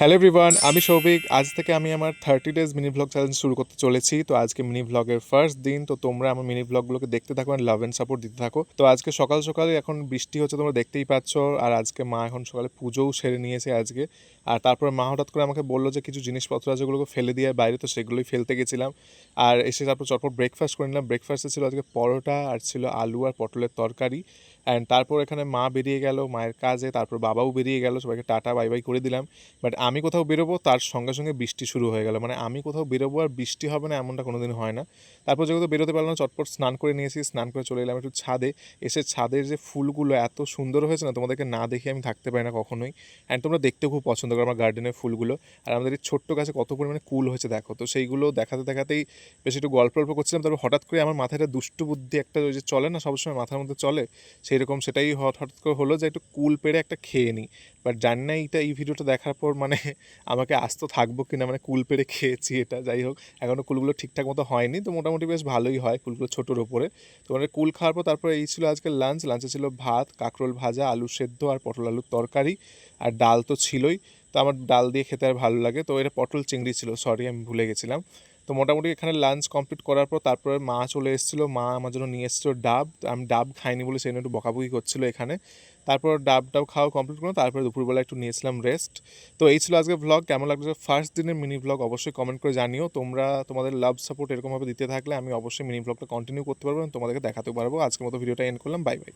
Hello everyone, আমি সৌভিক। আজ থেকে আমি আমার 30 ডেজ মিনি ভ্লগ চ্যালেঞ্জ শুরু করতে চলেছি। তো আজকে মিনি ভ্লগের ফার্স্ট দিন। তো তোমরা আমার মিনি ভ্লগগুলোকে দেখতে থাকো আর লাভ অ্যান্ড সাপোর্ট দিতে থাকো। তো আজকে সকাল সকালে এখন বৃষ্টি হচ্ছে, তোমরা দেখতেই পাচ্ছ। আর আজকে মা এখন সকালে পুজোও সেরে নিয়েছে আজকে। আর তারপরে মা হঠাৎ করে আমাকে বললো যে কিছু জিনিসপত্র আছে যেগুলোকে ফেলে দিয়ে বাইরে, তো সেগুলোই ফেলতে গেছিলাম। আর এসে তারপর চটপট ব্রেকফাস্ট করে নিলাম। ব্রেকফাস্টে ছিল আজকে পরোটা আর ছিল আলু আর পটলের তরকারি। অ্যান্ড তারপর এখানে মা বেরিয়ে গেল মায়ের কাজে, তারপর বাবাও বেরিয়ে গেল, সবাইকে টাটা বাই বাই করে দিলাম। বাট আমি কোথাও বেরোবো তার সঙ্গে সঙ্গে বৃষ্টি শুরু হয়ে গেল। মানে আমি কোথাও বেরোবো আর বৃষ্টি হবে না এমনটা কোনোদিন হয় না। তারপর যেহেতু বেরোতে পারলাম না, চটপট স্নান করে নিয়েছি, স্নান করে চলে এলাম একটু ছাদে। এসে ছাদের যে ফুলগুলো এত সুন্দর হয়েছে না, তোমাদেরকে না দেখে আমি থাকতে পারি না কখনোই। অ্যান্ড তোমরা দেখতেও খুব পছন্দ করো আমার গার্ডেনের ফুলগুলো। আর আমাদের এই ছোট্ট গাছে কত পরিমাণে কুল হয়েছে দেখো। তো সেইগুলো দেখাতে দেখাতেই বেশ একটু গল্প করছিলাম। তারপর হঠাৎ করে আমার মাথায় একটা দুষ্টু বুদ্ধি একটা ওই যে চলে না সবসময় মাথার মধ্যে চলে, সেই রকম সেটাই হঠাৎ করে হলো যে একটু কুল পেড়ে একটা খেয়ে নিই। বাট জানি না এই ভিডিওটা দেখার পর মানে আমাকে আস্ত থাকবো কিনা, মানে কুল পেড়ে খেয়েছি এটা। যাই হোক, এখনও কুলগুলো ঠিকঠাক মতো হয়নি, তো মোটামুটি বেশ ভালোই হয় কুলগুলো ছোটোর ওপরে। তো মানে কুল খাওয়ার পর তারপরে এই ছিল আজকে লাঞ্চে ছিল ভাত, কাঁকরোল ভাজা, আলু সেদ্ধ আর পটল আলুর তরকারি। আর ডাল তো ছিলই। তো আমার ডাল দিয়ে খেতে আর ভালো লাগে। তো এটা পটল চিংড়ি ছিল, সরি আমি ভুলে গেছিলাম। তো মোটামুটি এখানে লাঞ্চ কমপ্লিট করার পর তারপরে মা চলে এসেছিলো। মা আমার জন্য নিয়ে এসেছিলো ডাব। আমি ডাব খাইনি বলে সেই জন্য একটু বকাবকি করছিলো এখানে। তারপর ডাবটাও খাওয়া কমপ্লিট করলাম, তারপরে দুপুরবেলা একটু নিয়েছিলাম রেস্ট। তো এই ছিল আজকে ভ্লগ। কেমন লাগছে ফার্স্ট দিনের মিনি ভ্লগ অবশ্যই কমেন্ট করে জানিও। তোমরা তোমাদের লাভ সাপোর্ট এরকমভাবে দিতে থাকলে আমি অবশ্যই মিনি ভ্লগটা কন্টিনিউ করতে পারবো এবং তোমাদেরকে দেখাতেও পারবো। আজকের মতো ভিডিওটা এন্ড করলাম, বাই বাই।